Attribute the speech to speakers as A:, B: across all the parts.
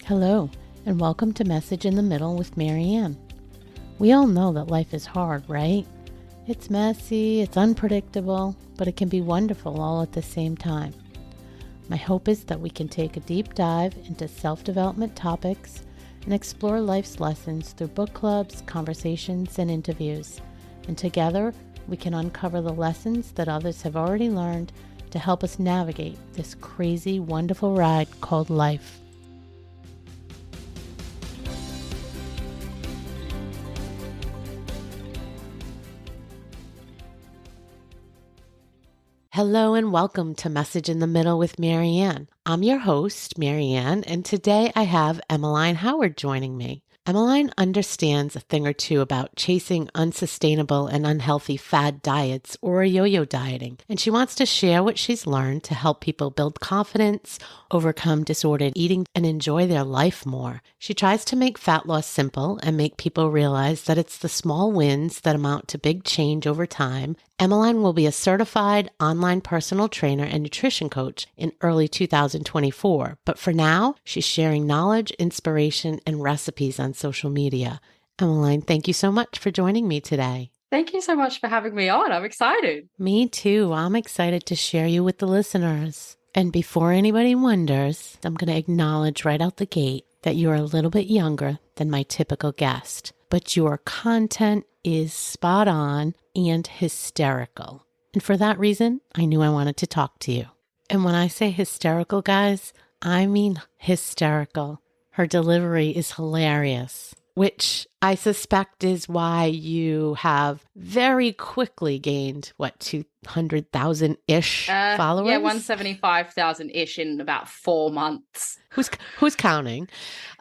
A: Hello, and welcome to Message in the Middle with Marianne. We all know that life is hard, right? It's messy, it's unpredictable, but it can be wonderful all at the same time. My hope is that we can take a deep dive into self-development topics and explore life's lessons through book clubs, conversations, and interviews. And together, we can uncover the lessons that others have already learned to help us navigate this crazy, wonderful ride called life. Hello and welcome to Message in the Middle with Marianne. I'm your host, Marianne, and today I have Emmaline Howard joining me. Emmaline understands a thing or two about chasing unsustainable and unhealthy fad diets or yo-yo dieting, and she wants to share what she's learned to help people build confidence, overcome disordered eating, and enjoy their life more. She tries to make fat loss simple and make people realize that it's the small wins that amount to big change over time. Emmaline will be a certified online personal trainer and nutrition coach in early 2024. But for now, she's sharing knowledge, inspiration, and recipes on social media. Emmaline, thank you so much for joining me today.
B: Thank you so much for having me on. I'm excited.
A: Me too. I'm excited to share you with the listeners. And before anybody wonders, I'm going to acknowledge right out the gate that you're a little bit younger than my typical guest, but your content is spot on and hysterical. And for that reason, I knew I wanted to talk to you. And when I say hysterical, guys, I mean hysterical. Her delivery is hilarious, which I suspect is why you have very quickly gained, 200,000-ish followers?
B: Yeah, 175,000-ish in about 4 months.
A: Who's counting?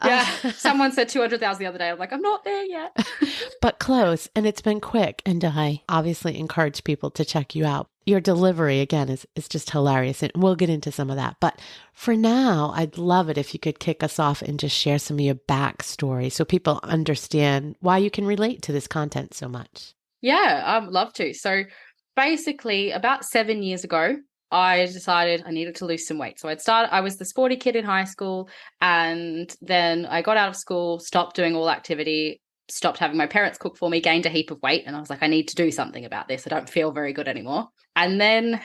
B: Yeah, someone said 200,000 the other day. I'm like, I'm not there yet.
A: But close, and it's been quick. And I obviously encourage people to check you out. Your delivery, again, is just hilarious, and we'll get into some of that. But for now, I'd love it if you could kick us off and just share some of your backstory so people understand why you can relate to this content so much.
B: Yeah, I'd love to. So basically, about 7 years ago, I decided I needed to lose some weight. So I was the sporty kid in high school, and then I got out of school, stopped doing all activity, stopped having my parents cook for me, gained a heap of weight. And I was like, I need to do something about this. I don't feel very good anymore. And then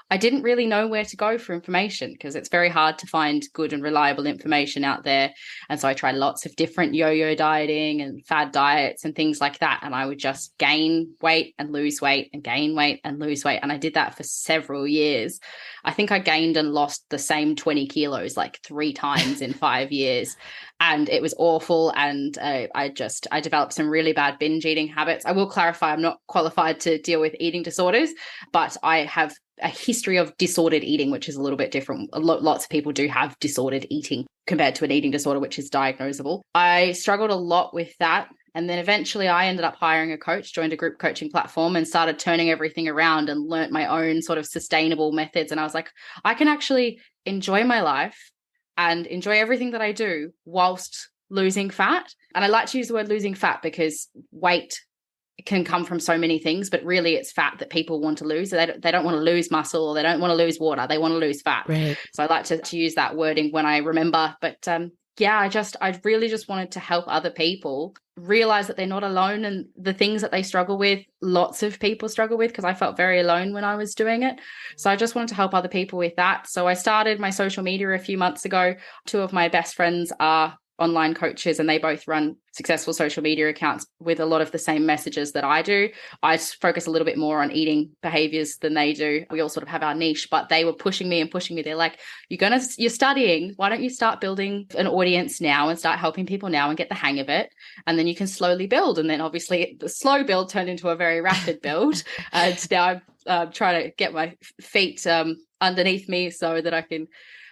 B: I didn't really know where to go for information because it's very hard to find good and reliable information out there. And so I tried lots of different yo-yo dieting and fad diets and things like that. And I would just gain weight and lose weight and gain weight and lose weight. And I did that for several years. I think I gained and lost the same 20 kilos like 3 times in 5 years. And it was awful. And I developed some really bad binge eating habits. I will clarify, I'm not qualified to deal with eating disorders, but I have a history of disordered eating, which is a little bit different. Lots of people do have disordered eating compared to an eating disorder, which is diagnosable. I struggled a lot with that. And then eventually I ended up hiring a coach, joined a group coaching platform and started turning everything around and learnt my own sort of sustainable methods. And I was like, I can actually enjoy my life and enjoy everything that I do whilst losing fat. And I like to use the word losing fat because weight can come from so many things, but really it's fat that people want to lose. They don't want to lose muscle, or they don't want to lose water. They want to lose fat. Right. So I like to use that wording when I remember. But I really just wanted to help other people realize that they're not alone, and the things that they struggle with, lots of people struggle with, because I felt very alone when I was doing it. So I just wanted to help other people with that. So I started my social media a few months ago. 2 of my best friends are online coaches, and they both run successful social media accounts with a lot of the same messages that I do. I focus a little bit more on eating behaviors than they do. We all sort of have our niche, but they were pushing me. They're like, you're studying. Why don't you start building an audience now and start helping people now and get the hang of it? And then you can slowly build. And then obviously the slow build turned into a very rapid build. And now I'm trying to get my feet underneath me so that I can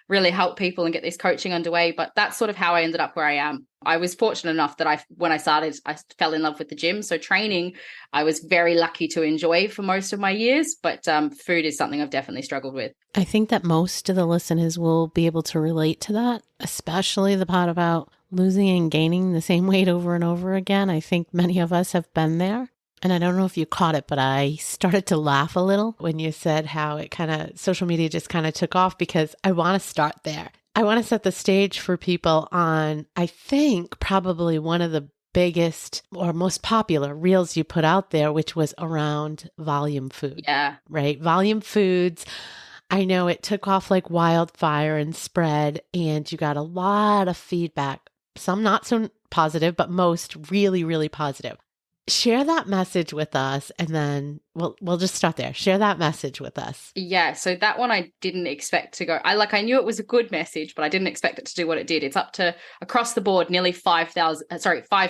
B: really help people and get this coaching underway. But that's sort of how I ended up where I am. I was fortunate enough that when I started, I fell in love with the gym. So training, I was very lucky to enjoy for most of my years, but food is something I've definitely struggled with.
A: I think that most of the listeners will be able to relate to that, especially the part about losing and gaining the same weight over and over again. I think many of us have been there. And I don't know if you caught it, but I started to laugh a little when you said how it social media just kind of took off, because I want to start there. I want to set the stage for people on, I think, probably one of the biggest or most popular reels you put out there, which was around volume food,
B: Yeah.
A: right? Volume foods. I know it took off like wildfire and spread, and you got a lot of feedback, some not so positive, but most really, really positive. Share that message with us, and then we'll just start there. Share that message with us.
B: Yeah, so that one I didn't expect to go. I knew it was a good message, but I didn't expect it to do what it did. It's up to across the board nearly 5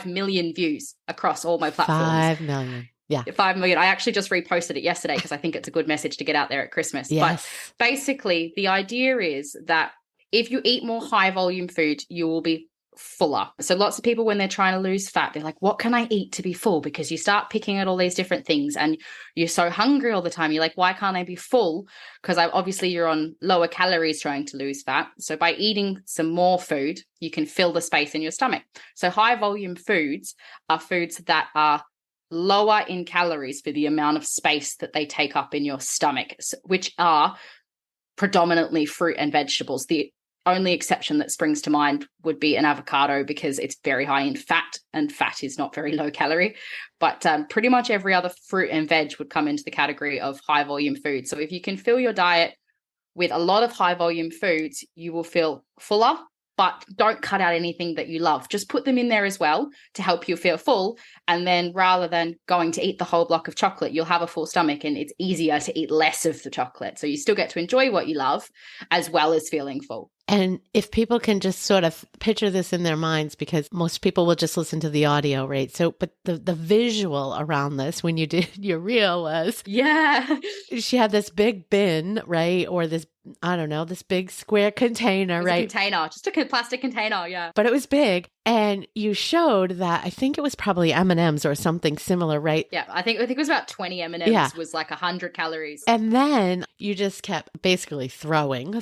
B: million views across all my platforms.
A: 5 million. Yeah.
B: 5 million. I actually just reposted it yesterday because I think it's a good message to get out there at Christmas.
A: Yes.
B: But basically, the idea is that if you eat more high volume food, you will be fuller. So lots of people, when they're trying to lose fat, they're like, what can I eat to be full? Because you start picking at all these different things and you're so hungry all the time. You're like, why can't I be full? Because obviously you're on lower calories trying to lose fat. So by eating some more food, you can fill the space in your stomach. So high volume foods are foods that are lower in calories for the amount of space that they take up in your stomach, which are predominantly fruit and vegetables. The only exception that springs to mind would be an avocado because it's very high in fat and fat is not very low calorie. But pretty much every other fruit and veg would come into the category of high volume food. So if you can fill your diet with a lot of high volume foods, you will feel fuller, but don't cut out anything that you love. Just put them in there as well to help you feel full. And then rather than going to eat the whole block of chocolate, you'll have a full stomach and it's easier to eat less of the chocolate. So you still get to enjoy what you love as well as feeling full.
A: And if people can just sort of picture this in their minds, because most people will just listen to the audio, right? So, but the visual around this when you did your reel was,
B: yeah,
A: she had this big bin, right? Or this, I don't know, this big square container, right?
B: A container, just a plastic container, yeah.
A: But it was big. And you showed that, I think it was probably M&Ms or something similar, right?
B: Yeah, I think it was about 20 M&Ms was like 100 calories.
A: And then you just kept basically throwing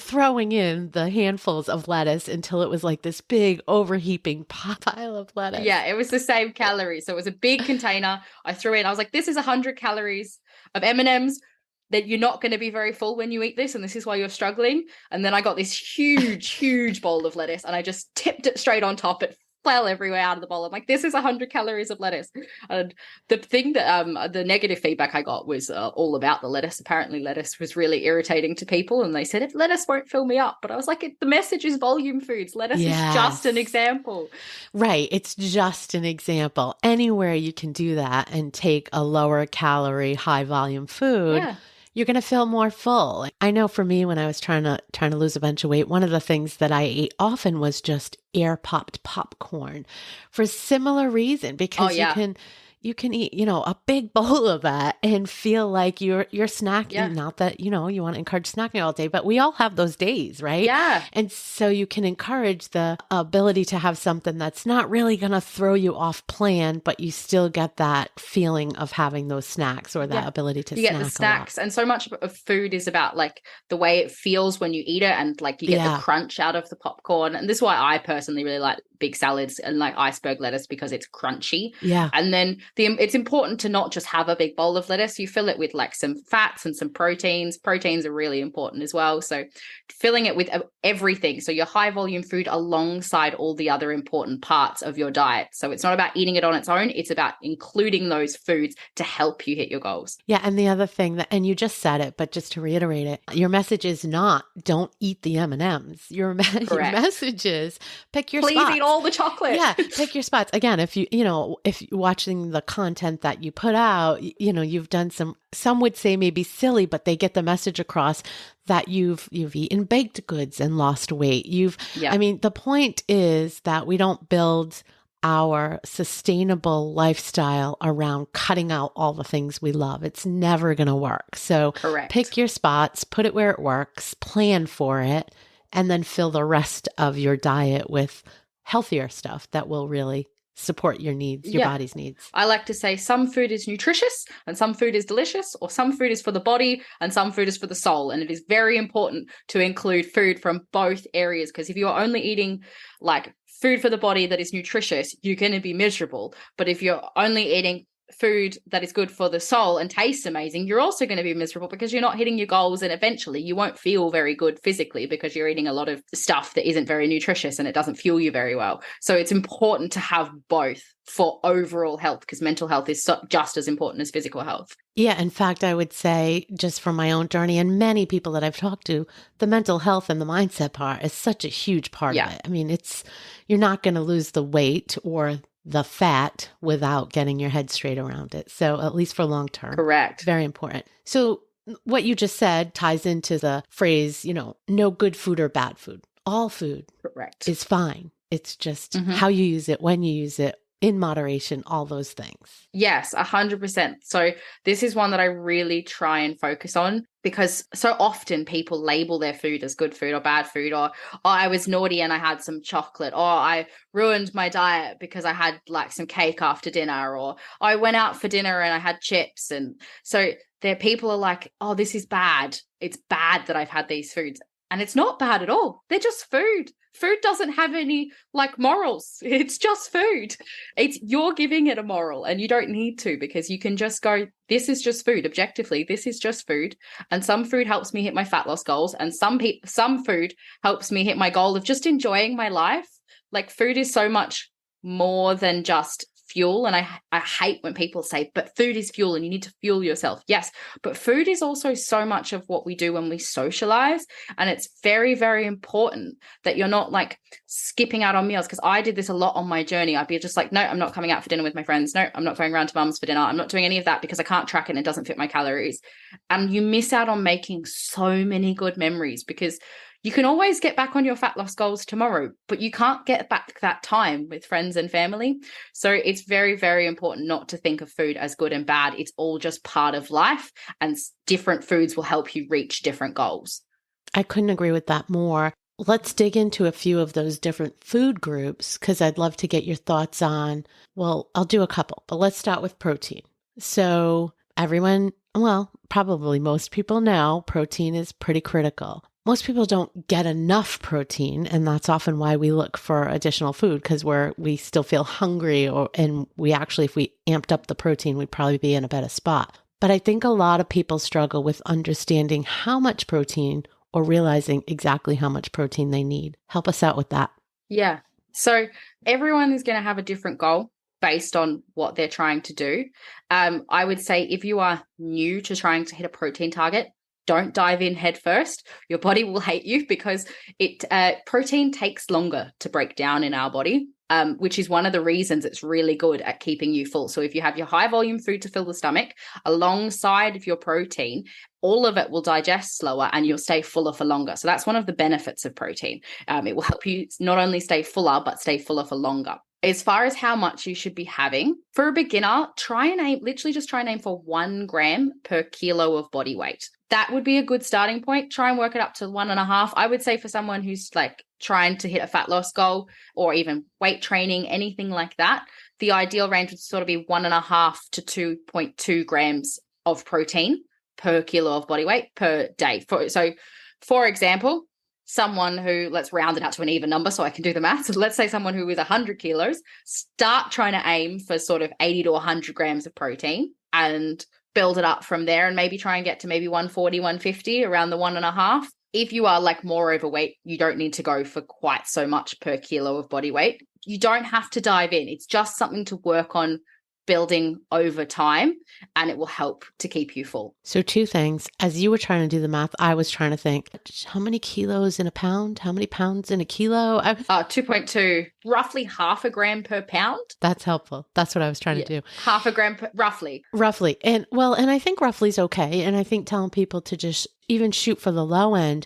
A: in the handfuls of lettuce until it was like this big overheaping pile of lettuce.
B: Yeah, it was the same calories. So it was a big container. I threw in, I was like, this is 100 calories of M&Ms that you're not going to be very full when you eat this. And this is why you're struggling. And then I got this huge bowl of lettuce and I just tipped it straight on top. It fell everywhere out of the bowl. I'm like, this is 100 calories of lettuce. And the thing that the negative feedback I got was all about the lettuce. Apparently lettuce was really irritating to people. And they said, lettuce won't fill me up. But I was like, the message is volume foods. Lettuce is just an example.
A: Right. It's just an example. Anywhere you can do that and take a lower calorie, high volume food, you're going to feel more full. I know for me, when I was trying to lose a bunch of weight, one of the things that I ate often was just air popped popcorn for a similar reason, because you can eat, a big bowl of that and feel like you're snacking. Yeah. Not that, you want to encourage snacking all day, but we all have those days, right?
B: Yeah.
A: And so you can encourage the ability to have something that's not really going to throw you off plan, but you still get that feeling of having those snacks or that ability to snack.
B: You get the snacks. And so much of food is about like the way it feels when you eat it, and like you get the crunch out of the popcorn. And this is why I personally really like big salads and like iceberg lettuce, because it's crunchy.
A: Yeah.
B: And then it's important to not just have a big bowl of lettuce. You fill it with like some fats and some proteins. Proteins are really important as well. So filling it with everything. So your high volume food alongside all the other important parts of your diet. So it's not about eating it on its own. It's about including those foods to help you hit your goals.
A: Yeah. And the other thing and you just said it, but just to reiterate it, your message is not don't eat the M&Ms. Your message is pick your spots.
B: Please eat all the chocolate.
A: Yeah. Pick your spots. Again, if you're watching the content that you put out, you've done some would say maybe silly, but they get the message across that you've eaten baked goods and lost weight. I mean, the point is that we don't build our sustainable lifestyle around cutting out all the things we love. It's never going to work. So pick your spots, put it where it works, plan for it, and then fill the rest of your diet with healthier stuff that will really support your needs, your body's needs.
B: I like to say some food is nutritious and some food is delicious, or some food is for the body and some food is for the soul. And it is very important to include food from both areas, because if you're only eating like food for the body that is nutritious, you're going to be miserable. But if you're only eating food that is good for the soul and tastes amazing, you're also going to be miserable because you're not hitting your goals, and eventually you won't feel very good physically because you're eating a lot of stuff that isn't very nutritious and it doesn't fuel you very well. So it's important to have both for overall health, because mental health is just as important as physical health.
A: Yeah, in fact, I would say, just from my own journey and many people that I've talked to, the mental health and the mindset part is such a huge part of it. I mean, you're not going to lose the weight or the fat without getting your head straight around it. So at least for long term.
B: Correct.
A: Very important. So what you just said ties into the phrase, no good food or bad food. All food is fine. It's just how you use it, when you use it, in moderation, all those things.
B: Yes, 100%. So this is one that I really try and focus on, because so often people label their food as good food or bad food, or, oh, I was naughty and I had some chocolate, or I ruined my diet because I had like some cake after dinner, or I went out for dinner and I had chips. And so people are like, oh, this is bad. It's bad that I've had these foods. And it's not bad at all. They're just food. Food doesn't have any like morals. It's just food. You're giving it a moral, and you don't need to, because you can just go, this is just food. Objectively, this is just food. And some food helps me hit my fat loss goals. And some food helps me hit my goal of just enjoying my life. Like, food is so much more than just fuel. And I hate when people say, but food is fuel and you need to fuel yourself. Yes, but food is also so much of what we do when we socialize. And it's very, very important that you're not like skipping out on meals, because I did this a lot on my journey. I'd be just like, no, I'm not coming out for dinner with my friends. No, I'm not going around to mum's for dinner. I'm not doing any of that because I can't track it and it doesn't fit my calories. And you miss out on making so many good memories, because you can always get back on your fat loss goals tomorrow, but you can't get back that time with friends and family. So it's very, very important not to think of food as good and bad. It's all just part of life, and different foods will help you reach different goals.
A: I couldn't agree with that more. Let's dig into a few of those different food groups, because I'd love to get your thoughts on, well, I'll do a couple, but let's start with protein. So everyone, well, probably most people know protein is pretty critical. Most people don't get enough protein, and that's often why we look for additional food, because we still feel hungry, and we actually, if we amped up the protein, we'd probably be in a better spot. But I think a lot of people struggle with understanding how much protein, or realizing exactly how much protein they need. Help us out with that.
B: Yeah. So everyone is going to have a different goal based on what they're trying to do. I would say if you are new to trying to hit a protein target, don't dive in head first. Your body will hate you, because protein takes longer to break down in our body, which is one of the reasons it's really good at keeping you full. So if you have your high volume food to fill the stomach alongside of your protein, all of it will digest slower and you'll stay fuller for longer. So that's one of the benefits of protein. It will help you not only stay fuller, but stay fuller for longer. As far as how much you should be having, for a beginner, try and aim for 1 gram per kilo of body weight. That would be a good starting point. Try and work it up to 1.5. I would say for someone who's like trying to hit a fat loss goal, or even weight training, anything like that, the ideal range would sort of be 1.5 to 2.2 grams of protein per kilo of body weight per day. For example, someone who, let's round it out to an even number so I can do the math. So let's say someone who is 100 kilos, start trying to aim for sort of 80 to 100 grams of protein and build it up from there, and maybe try and get to maybe 140, 150, around the 1.5. If you are like more overweight, you don't need to go for quite so much per kilo of body weight. You don't have to dive in. It's just something to work on building over time, and it will help to keep you full.
A: So 2 things. As you were trying to do the math, I was trying to think, how many kilos in a pound? How many pounds in a kilo?
B: 2.2, roughly 0.5 gram per pound.
A: That's helpful. That's what I was trying to do.
B: 0.5 gram, roughly.
A: Roughly. And I think roughly is okay. And I think telling people to just even shoot for the low end,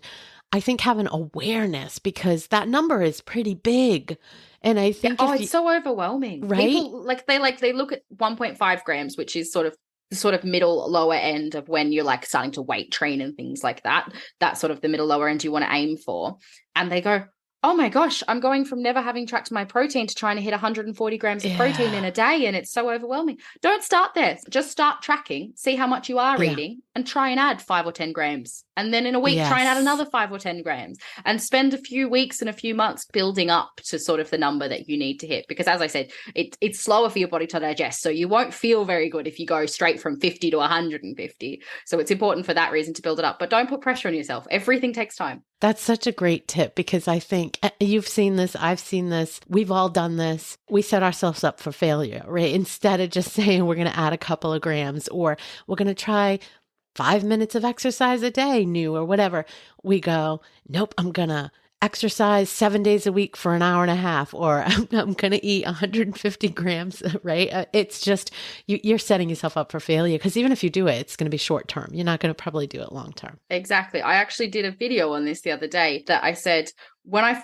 A: I think having awareness, because that number is pretty big. And I think
B: it's so overwhelming.
A: Right?
B: People they look at 1.5 grams, which is sort of middle lower end of when you're like starting to weight train and things like that. That's sort of the middle lower end you want to aim for. And they go, Oh my gosh, I'm going from never having tracked my protein to trying to hit 140 grams of protein in
A: Yeah.
B: a day, and it's so overwhelming. Don't start there. Just start tracking, see how much you are
A: Yeah.
B: eating, and try and add 5 or 10 grams. And then in a week, try and add
A: Yes.
B: another 5 or 10 grams, and spend a few weeks and a few months building up to sort of the number that you need to hit. Because as I said, it's slower for your body to digest. So you won't feel very good if you go straight from 50 to 150. So it's important for that reason to build it up. But don't put pressure on yourself. Everything takes time.
A: That's such a great tip because I think you've seen this, I've seen this, we've all done this. We set ourselves up for failure, right? Instead of just saying we're going to add a couple of grams or we're going to try 5 minutes of exercise a day, new or whatever, we go, nope, I'm going to exercise 7 days a week for an hour and a half, or I'm going to eat 150 grams, right? It's just, you're setting yourself up for failure because even if you do it, it's going to be short term. You're not going to probably do it long term.
B: Exactly. I actually did a video on this the other day that I said when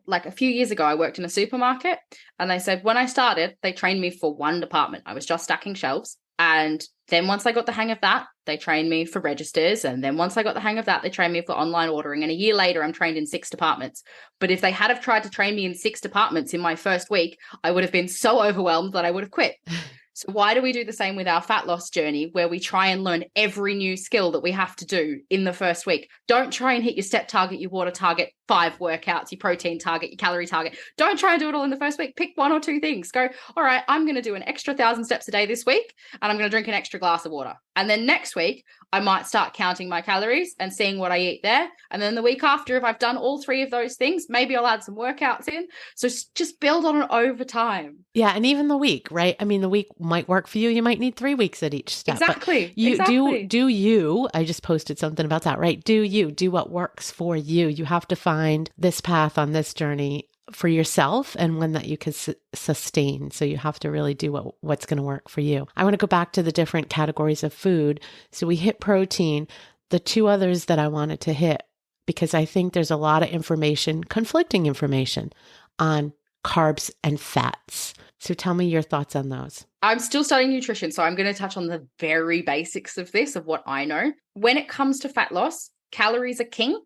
B: like a few years ago, I worked in a supermarket, and they said when I started, they trained me for one department. I was just stacking shelves. And then once I got the hang of that, they trained me for registers. And then once I got the hang of that, they trained me for online ordering. And a year later, I'm trained in 6 departments. But if they had have tried to train me in 6 departments in my first week, I would have been so overwhelmed that I would have quit. So why do we do the same with our fat loss journey where we try and learn every new skill that we have to do in the first week? Don't try and hit your step target, your water target, 5 workouts, your protein target, your calorie target. Don't try and do it all in the first week. Pick 1 or 2 things. Go, all right, I'm going to do an extra 1,000 steps a day this week, and I'm going to drink an extra glass of water. And then next week, I might start counting my calories and seeing what I eat there. And then the week after, if I've done all 3 of those things, maybe I'll add some workouts in. So just build on it over time.
A: Yeah. And even the week, right? I mean, the week might work for you. You might need 3 weeks at each step.
B: Exactly.
A: But you
B: exactly.
A: do you, I just posted something about that, right? Do what works for you. You have to find this path on this journey for yourself and one that you can sustain. So you have to really do what's going to work for you. I want to go back to the different categories of food. So we hit protein. The 2 others that I wanted to hit, because I think there's a lot of information, conflicting information on carbs and fats. So tell me your thoughts on those.
B: I'm still studying nutrition, so I'm going to touch on the very basics of this, of what I know. When it comes to fat loss, calories are king.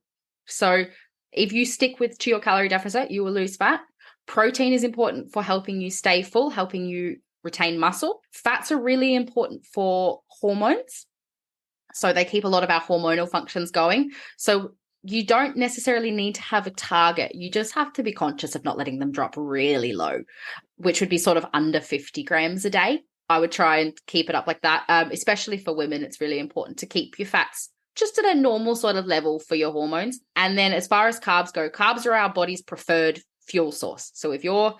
B: So if you stick to your calorie deficit, you will lose fat. Protein is important for helping you stay full, helping you retain muscle. Fats are really important for hormones. So they keep a lot of our hormonal functions going. So you don't necessarily need to have a target. You just have to be conscious of not letting them drop really low, which would be sort of under 50 grams a day. I would try and keep it up like that. Especially for women, it's really important to keep your fats just at a normal sort of level for your hormones. And then as far as carbs go, carbs are our body's preferred fuel source. So if you're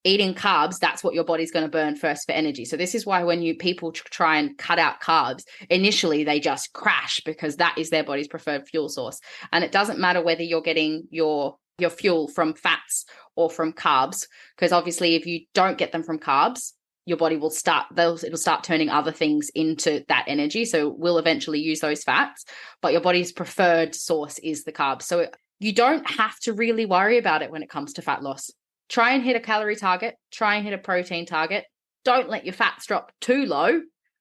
B: eating carbs, that's what your body's going to burn first for energy. So this is why when people try and cut out carbs, initially they just crash because that is their body's preferred fuel source. And it doesn't matter whether you're getting your fuel from fats or from carbs, because obviously if you don't get them from carbs, your body will it'll start turning other things into that energy. So we'll eventually use those fats, but your body's preferred source is the carbs. So you don't have to really worry about it when it comes to fat loss. Try and hit a calorie target, try and hit a protein target. Don't let your fats drop too low,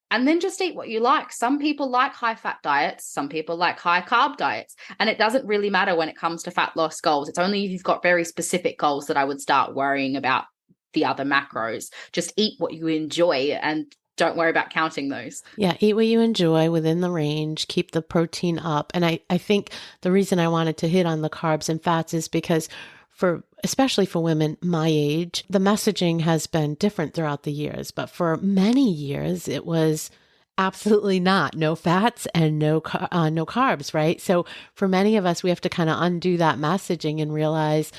B: and then just eat what you like. Some people like high fat diets, some people like high carb diets, and it doesn't really matter when it comes to fat loss goals. It's only if you've got very specific goals that I would start worrying about the other macros. Just eat what you enjoy and don't worry about counting those.
A: Yeah, eat what you enjoy within the range, keep the protein up. And I think the reason I wanted to hit on the carbs and fats is because especially for women my age, the messaging has been different throughout the years. But for many years, it was absolutely not. No fats and no carbs, right? So for many of us, we have to kind of undo that messaging and realize,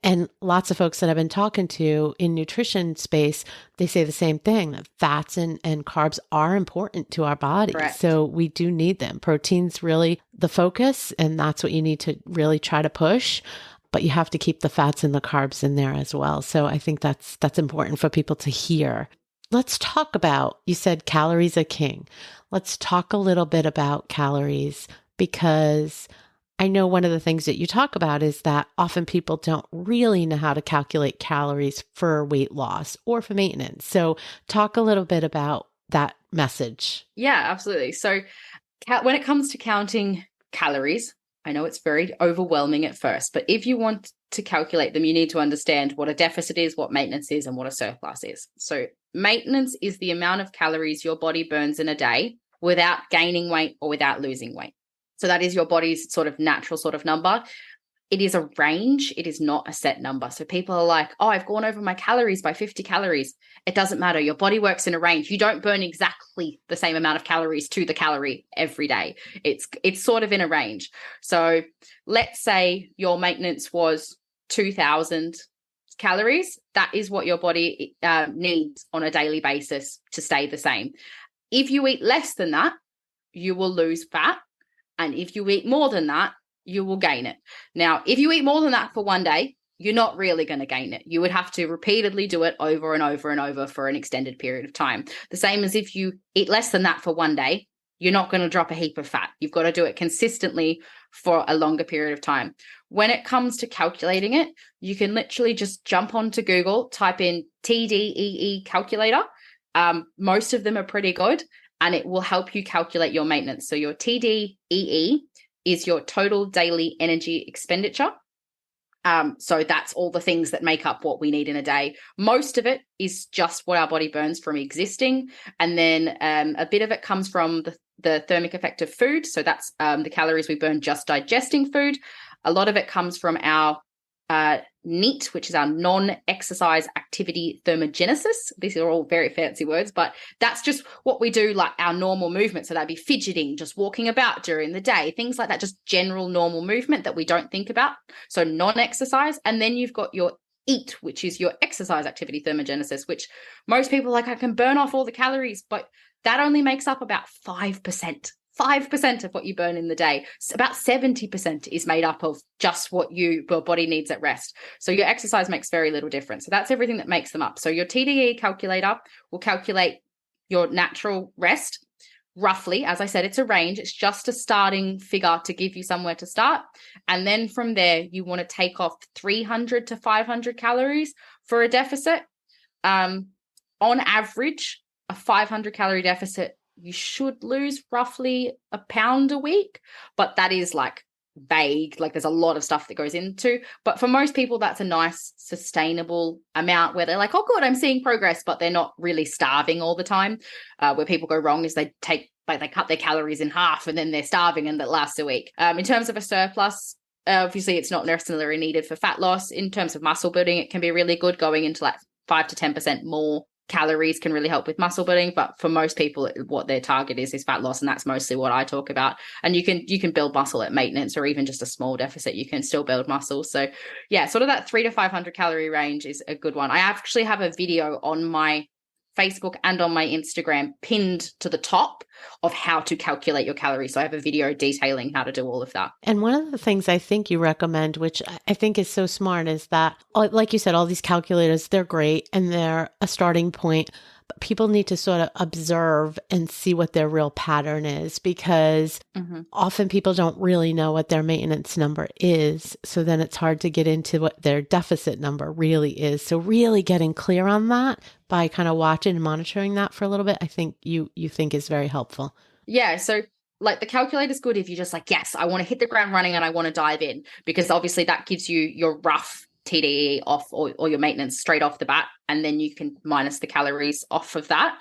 A: and lots of folks that I've been talking to in nutrition space, they say the same thing, that fats and carbs are important to our body.
B: Correct.
A: So we do need them. Protein's really the focus, and that's what you need to really try to push. But you have to keep the fats and the carbs in there as well. So I think that's important for people to hear. Let's talk about, you said calories are king. Let's talk a little bit about calories, because I know one of the things that you talk about is that often people don't really know how to calculate calories for weight loss or for maintenance. So talk a little bit about that message.
B: Yeah, absolutely. So when it comes to counting calories, I know it's very overwhelming at first, but if you want to calculate them, you need to understand what a deficit is, what maintenance is, and what a surplus is. So maintenance is the amount of calories your body burns in a day without gaining weight or without losing weight. So that is your body's sort of natural sort of number. It is a range. It is not a set number. So people are like, oh, I've gone over my calories by 50 calories. It doesn't matter. Your body works in a range. You don't burn exactly the same amount of calories to the calorie every day. It's sort of in a range. So let's say your maintenance was 2,000 calories. That is what your body needs on a daily basis to stay the same. If you eat less than that, you will lose fat. And if you eat more than that, you will gain it. Now, if you eat more than that for one day, you're not really going to gain it. You would have to repeatedly do it over and over and over for an extended period of time. The same as if you eat less than that for one day, you're not going to drop a heap of fat. You've got to do it consistently for a longer period of time. When it comes to calculating it, you can literally just jump onto Google, type in TDEE calculator. Most of them are pretty good, and it will help you calculate your maintenance. So your TDEE is your total daily energy expenditure. So that's all the things that make up what we need in a day. Most of it is just what our body burns from existing. And then a bit of it comes from the thermic effect of food. So that's the calories we burn just digesting food. A lot of it comes from our NEAT, which is our non-exercise activity thermogenesis. These are all very fancy words, but that's just what we do, like our normal movement. So that'd be fidgeting, just walking about during the day, things like that, just general normal movement that we don't think about. So non-exercise. And then you've got your EAT, which is your exercise activity thermogenesis, which most people are like, I can burn off all the calories, but that only makes up about 5%. 5% of what you burn in the day. So about 70% is made up of just what your body needs at rest. So your exercise makes very little difference. So that's everything that makes them up. So your TDE calculator will calculate your natural rest. Roughly, as I said, it's a range. It's just a starting figure to give you somewhere to start. And then from there, you want to take off 300 to 500 calories for a deficit. On average, a 500 calorie deficit, you should lose roughly a pound a week, but that is like vague. Like there's a lot of stuff that goes into, but for most people, that's a nice sustainable amount where they're like, oh, good, I'm seeing progress, but they're not really starving all the time. Where people go wrong is they cut their calories in half and then they're starving and that lasts a week. In terms of a surplus, obviously it's not necessarily needed for fat loss. In terms of muscle building, it can be really good. Going into like 5 to 10% more calories can really help with muscle building, but for most people what their target is fat loss, and that's mostly what I talk about. And you can build muscle at maintenance, or even just a small deficit, you can still build muscle. So yeah, sort of that 300 to 500 calorie range is a good one. I actually have a video on my Facebook and on my Instagram pinned to the top of how to calculate your calories. So I have a video detailing how to do all of that.
A: And one of the things I think you recommend, which I think is so smart, is that, like you said, all these calculators, they're great and they're a starting point, but people need to sort of observe and see what their real pattern is, because often people don't really know what their maintenance number is. So then it's hard to get into what their deficit number really is. So really getting clear on that by kind of watching and monitoring that for a little bit, I think you think is very helpful.
B: Yeah. So like the calculator is good if you're just like, yes, I want to hit the ground running and I want to dive in, because obviously that gives you your rough TDE off or your maintenance straight off the bat, and then you can minus the calories off of that.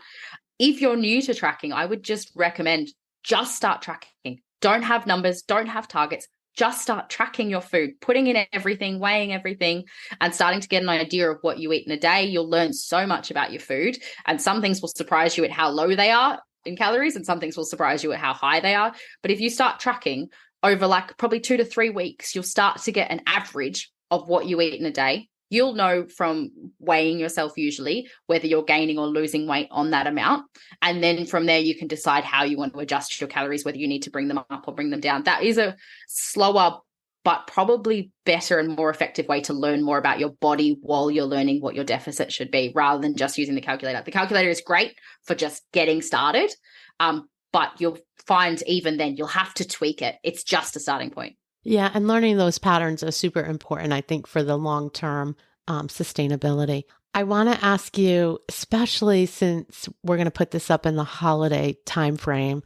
B: If you're new to tracking, I would just recommend just start tracking. Don't have numbers, don't have targets. Just start tracking your food, putting in everything, weighing everything, and starting to get an idea of what you eat in a day. You'll learn so much about your food, and some things will surprise you at how low they are in calories, and some things will surprise you at how high they are. But if you start tracking over like probably 2 to 3 weeks, you'll start to get an average of what you eat in a day. You'll know from weighing yourself usually whether you're gaining or losing weight on that amount. And then from there, you can decide how you want to adjust your calories, whether you need to bring them up or bring them down. That is a slower, but probably better and more effective way to learn more about your body while you're learning what your deficit should be, rather than just using the calculator. The calculator is great for just getting started, but you'll find even then you'll have to tweak it. It's just a starting point.
A: Yeah, and learning those patterns are super important, I think, for the long-term sustainability. I want to ask you, especially since we're going to put this up in the holiday timeframe,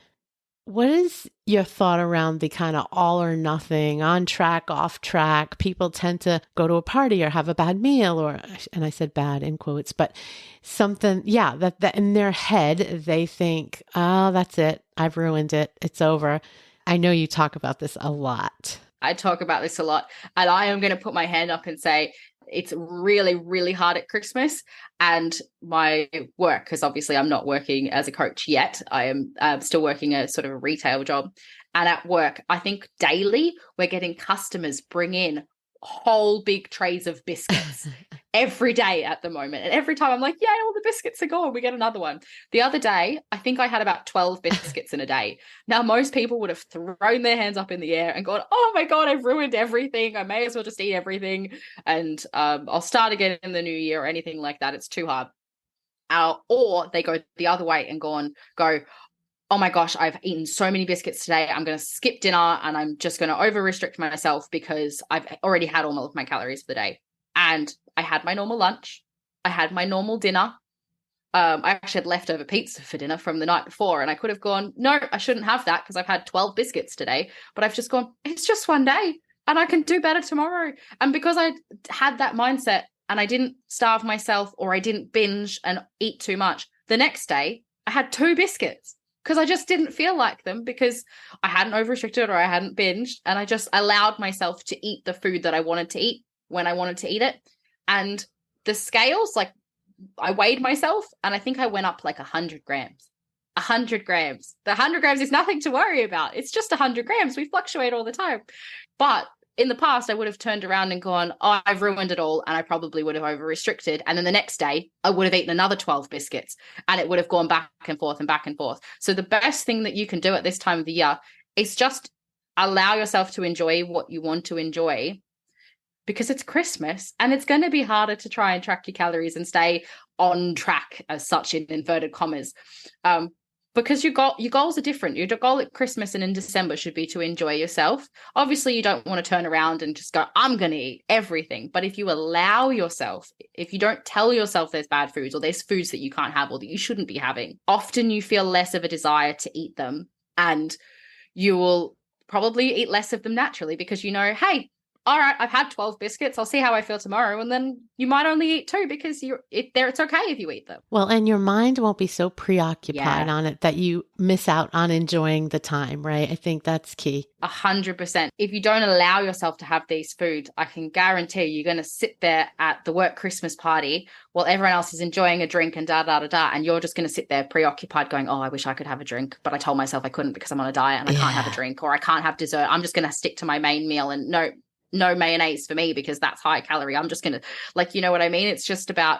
A: what is your thought around the kind of all or nothing, on track, off track? People tend to go to a party or have a bad meal or, and I said bad in quotes, but something, yeah, that in their head, they think, oh, that's it. I've ruined it. It's over. I know you talk about this a lot.
B: I talk about this a lot, and I am going to put my hand up and say it's really, really hard at Christmas. And my work, because obviously I'm not working as a coach yet. I am still working a sort of a retail job. And at work, I think daily we're getting customers bring in whole big trays of biscuits every day at the moment. And every time I'm like, yeah, all the biscuits are gone. We get another one. The other day, I think I had about 12 biscuits in a day. Now, most people would have thrown their hands up in the air and gone, oh my God, I've ruined everything. I may as well just eat everything. And I'll start again in the new year or anything like that. It's too hard. Or they go the other way and go, oh my gosh, I've eaten so many biscuits today. I'm going to skip dinner and I'm just going to over restrict myself because I've already had all of my calories for the day. And I had my normal lunch. I had my normal dinner. I actually had leftover pizza for dinner from the night before. And I could have gone, no, I shouldn't have that because I've had 12 biscuits today. But I've just gone, it's just one day and I can do better tomorrow. And because I had that mindset and I didn't starve myself or I didn't binge and eat too much, the next day I had 2 biscuits. Because I just didn't feel like them because I hadn't over-restricted or I hadn't binged. And I just allowed myself to eat the food that I wanted to eat when I wanted to eat it. And the scales, like I weighed myself and I think I went up like 100 grams. 100 grams. The 100 grams is nothing to worry about. It's just 100 grams. We fluctuate all the time. But in the past, I would have turned around and gone, oh, I've ruined it all. And I probably would have over-restricted. And then the next day, I would have eaten another 12 biscuits and it would have gone back and forth and back and forth. So the best thing that you can do at this time of the year is just allow yourself to enjoy what you want to enjoy because it's Christmas and it's going to be harder to try and track your calories and stay on track as such in inverted commas. Because your goals are different. Your goal at Christmas and in December should be to enjoy yourself. Obviously, you don't want to turn around and just go, I'm going to eat everything. But if you allow yourself, if you don't tell yourself there's bad foods or there's foods that you can't have or that you shouldn't be having, often you feel less of a desire to eat them and you will probably eat less of them naturally because you know, hey, all right, I've had 12 biscuits. I'll see how I feel tomorrow. And then you might only eat 2 because it's okay if you eat them.
A: Well, and your mind won't be so preoccupied on it that you miss out on enjoying the time, right? I think that's key.
B: 100%. If you don't allow yourself to have these foods, I can guarantee you're going to sit there at the work Christmas party while everyone else is enjoying a drink and and you're just going to sit there preoccupied going, oh, I wish I could have a drink, but I told myself I couldn't because I'm on a diet and I can't have a drink or I can't have dessert. I'm just going to stick to my main meal and no mayonnaise for me because that's high calorie. I'm just going to you know what I mean? It's just about,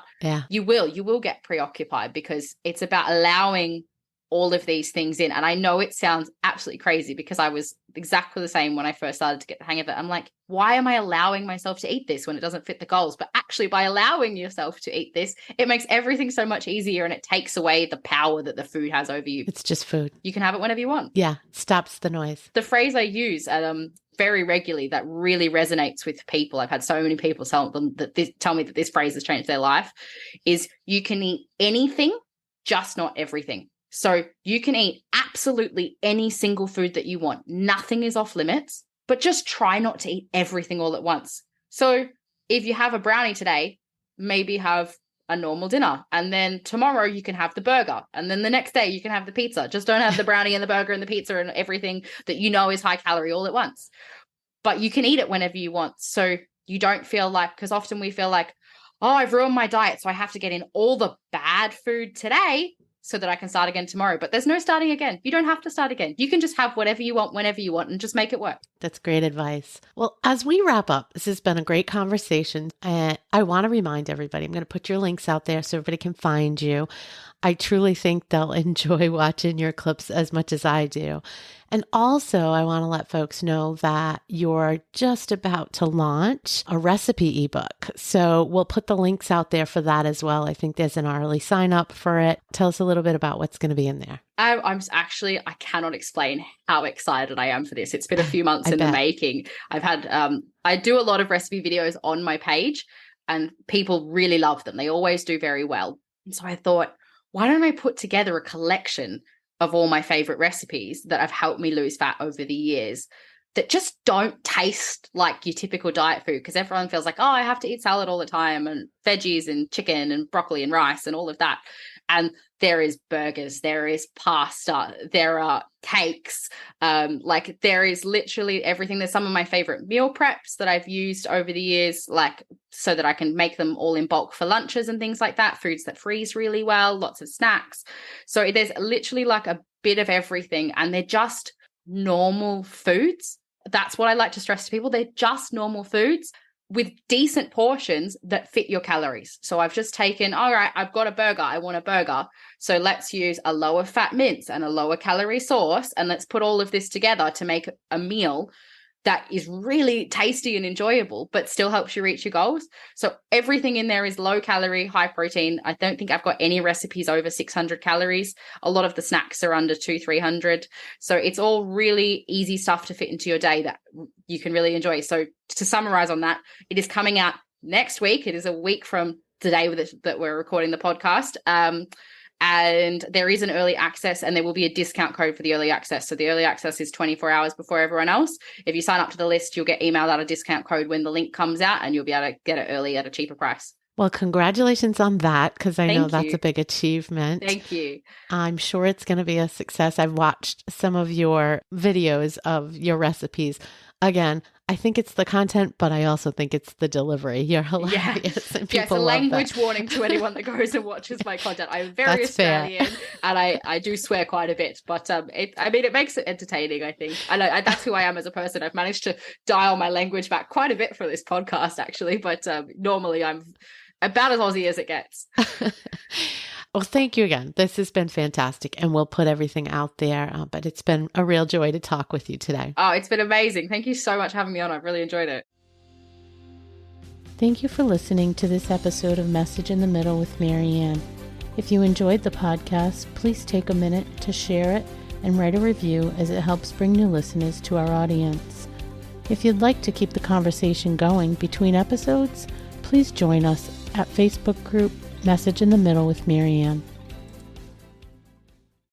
B: you will get preoccupied because it's about allowing all of these things in. And I know it sounds absolutely crazy because I was exactly the same when I first started to get the hang of it. I'm like, why am I allowing myself to eat this when it doesn't fit the goals? But actually by allowing yourself to eat this, it makes everything so much easier and it takes away the power that the food has over you.
A: It's just food.
B: You can have it whenever you want.
A: Yeah. Stops the noise.
B: The phrase I use at very regularly that really resonates with people. I've had so many people tell me that this phrase has changed their life is you can eat anything, just not everything. So you can eat absolutely any single food that you want. Nothing is off limits, but just try not to eat everything all at once. So if you have a brownie today, maybe have a normal dinner. And then tomorrow you can have the burger. And then the next day you can have the pizza. Just don't have the brownie and the burger and the pizza and everything that you know is high calorie all at once. But you can eat it whenever you want. So you don't feel like, because often we feel like, oh, I've ruined my diet, so I have to get in all the bad food today so that I can start again tomorrow. But there's no starting again. You don't have to start again. You can just have whatever you want, whenever you want, and just make it work.
A: That's great advice. Well, as we wrap up, this has been a great conversation. I want to remind everybody, I'm going to put your links out there so everybody can find you. I truly think they'll enjoy watching your clips as much as I do. And also, I want to let folks know that you're just about to launch a recipe ebook. So we'll put the links out there for that as well. I think there's an early sign up for it. Tell us a little bit about what's going to be in there.
B: I cannot explain how excited I am for this. It's been a few months in the making. I've had, I do a lot of recipe videos on my page and people really love them. They always do very well. And so I thought, why don't I put together a collection of all my favorite recipes that have helped me lose fat over the years that just don't taste like your typical diet food, because everyone feels like, oh, I have to eat salad all the time and veggies and chicken and broccoli and rice and all of that. And there is burgers, there is pasta, there are cakes, like there is literally everything. There's some of my favorite meal preps that I've used over the years, like so that I can make them all in bulk for lunches and things like that, foods that freeze really well, lots of snacks. So there's literally like a bit of everything, and they're just normal foods. That's what I like to stress to people. They're just normal foods with decent portions that fit your calories. So I've just taken, all right, I've got a burger. I want a burger. So let's use a lower fat mince and a lower calorie sauce, and let's put all of this together to make a meal that is really tasty and enjoyable, but still helps you reach your goals. So everything in there is low calorie, high protein. I don't think I've got any recipes over 600 calories. A lot of the snacks are under 200-300. So it's all really easy stuff to fit into your day that you can really enjoy. So to summarize on that, it is coming out next week. It is a week from today that we're recording the podcast. And there is an early access, and there will be a discount code for the early access. So the early access is 24 hours before everyone else. If you sign up to the list, you'll get emailed out a discount code when the link comes out, and you'll be able to get it early at a cheaper price.
A: Well, congratulations on that, because I know that's a big achievement.
B: Thank you.
A: I'm sure it's going to be a success. I've watched some of your videos of your recipes. Again, I think it's the content, but I also think it's the delivery. You're hilarious. And people
B: a
A: love
B: language
A: that.
B: warning to anyone that goes and watches my content. I'm very
A: That's
B: Australian,
A: fair.
B: and I do swear quite a bit, but it makes it entertaining, I think. I know that's who I am as a person. I've managed to dial my language back quite a bit for this podcast, actually, but normally I'm about as Aussie as it gets.
A: Well, thank you again. This has been fantastic, and we'll put everything out there, but it's been a real joy to talk with you today.
B: Oh, it's been amazing. Thank you so much for having me on. I've really enjoyed it.
A: Thank you for listening to this episode of Message in the Middle with Marianne. If you enjoyed the podcast, please take a minute to share it and write a review, as it helps bring new listeners to our audience. If you'd like to keep the conversation going between episodes, please join us at Facebook group Message in the Middle with Marianne.